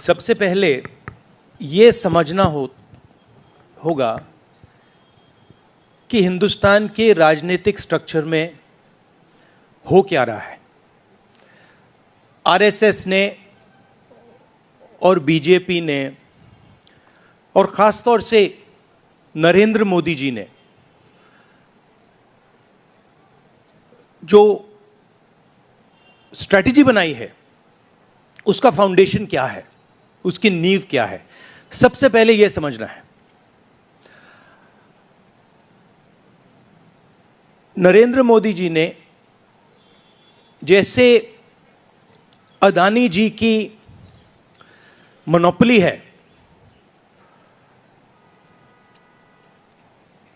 सबसे पहले ये समझना होगा कि हिंदुस्तान के राजनीतिक स्ट्रक्चर में हो क्या रहा है। आरएसएस ने और बीजेपी ने और ख़ास तौर से नरेंद्र मोदी जी ने जो स्ट्रैटेजी बनाई है उसका फाउंडेशन क्या है, उसकी नींव क्या है, सबसे पहले यह समझना है। नरेंद्र मोदी जी ने जैसे अदानी जी की मोनोपोली है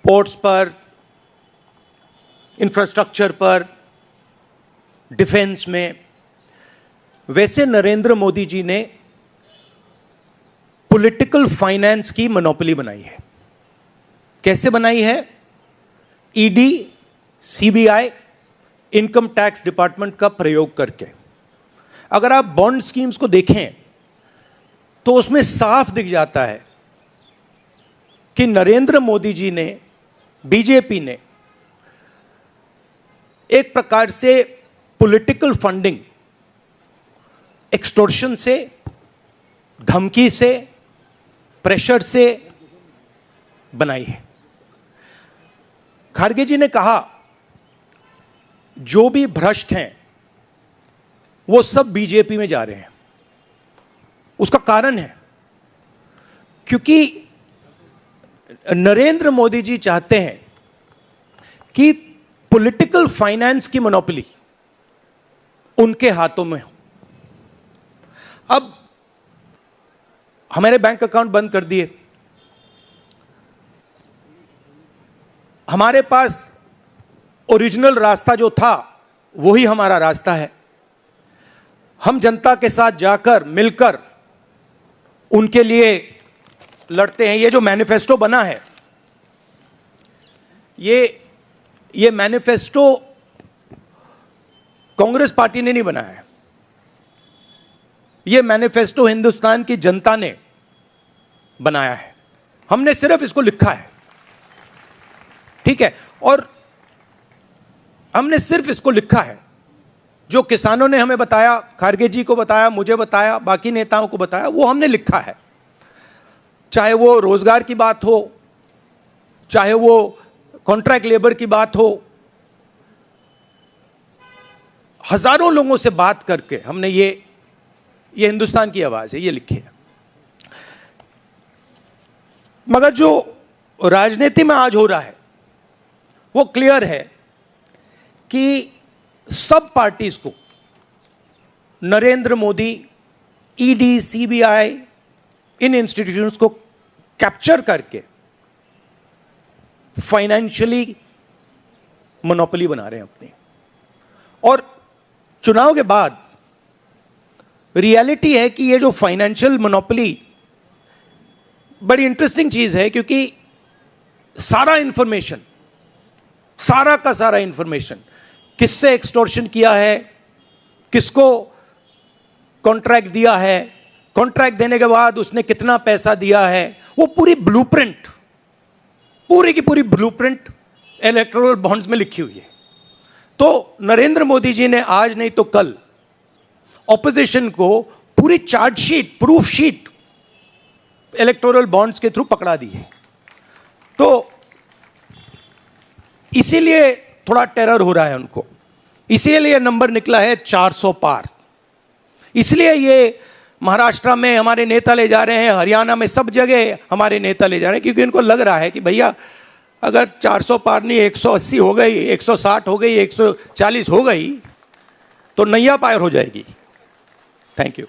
पोर्ट्स पर, इंफ्रास्ट्रक्चर पर, डिफेंस में, वैसे नरेंद्र मोदी जी ने पॉलिटिकल फाइनेंस की मोनोपोली बनाई है। कैसे बनाई है? ED, CBI, income tax department का प्रयोग करके। अगर आप बॉन्ड स्कीम्स को देखें तो उसमें साफ दिख जाता है कि नरेंद्र मोदी जी ने, बीजेपी ने एक प्रकार से पॉलिटिकल फंडिंग एक्सटॉर्शन से, धमकी से, प्रेशर से बनाई है। खारगे जी ने कहा जो भी भ्रष्ट हैं वो सब बीजेपी में जा रहे हैं। उसका कारण है क्योंकि नरेंद्र मोदी जी चाहते हैं कि पॉलिटिकल फाइनेंस की मोनोपोली उनके हाथों में हो। अब हमारे बैंक अकाउंट बंद कर दिए, हमारे पास ओरिजिनल रास्ता जो था वही हमारा रास्ता है। हम जनता के साथ जाकर मिलकर उनके लिए लड़ते हैं। ये जो मैनिफेस्टो बना है, ये मैनिफेस्टो कांग्रेस पार्टी ने नहीं बनाया है। ये मैनिफेस्टो हिंदुस्तान की जनता ने बनाया है। हमने सिर्फ इसको लिखा है, ठीक है, और हमने सिर्फ इसको लिखा है। जो किसानों ने हमें बताया, खारगे जी को बताया, मुझे बताया, बाकी नेताओं को बताया, वो हमने लिखा है। चाहे वो रोजगार की बात हो, चाहे वो कॉन्ट्रैक्ट लेबर की बात हो, हजारों लोगों से बात करके हमने ये हिंदुस्तान की आवाज है, ये लिखी है। मगर जो राजनीति में आज हो रहा है वो क्लियर है कि सब पार्टीज को नरेंद्र मोदी, ईडी, सीबीआई, इन इंस्टीट्यूशंस को कैप्चर करके फाइनेंशियली मोनोपोली बना रहे हैं अपनी। और चुनाव के बाद रियलिटी है कि ये जो फाइनेंशियल मोनोपोली बड़ी इंटरेस्टिंग चीज है, क्योंकि सारा इंफॉर्मेशन, सारा का सारा इंफॉर्मेशन, किससे एक्सटॉर्शन किया है, किसको कॉन्ट्रैक्ट दिया है, कॉन्ट्रैक्ट देने के बाद उसने कितना पैसा दिया है, वो पूरी ब्लूप्रिंट, पूरी की पूरी ब्लूप्रिंट इलेक्टोरल बॉन्ड्स में लिखी हुई है। तो नरेंद्र मोदी जी ने आज नहीं तो कल ऑपोजिशन को पूरी chargesheet, proof sheet electoral bonds के थ्रू पकड़ा दी है। तो इसीलिए थोड़ा टेरर हो रहा है उनको, इसीलिए ये नंबर निकला है 400 पार। इसलिए ये महाराष्ट्र में हमारे नेता ले जा रहे हैं, हरियाणा में सब जगह हमारे नेता ले जा रहे हैं, क्योंकि इनको लग रहा है कि भैया अगर 400 पार नहीं 180 हो गई, 160 हो गई, 140 हो गई तो नैया पार हो जाएगी। Thank you.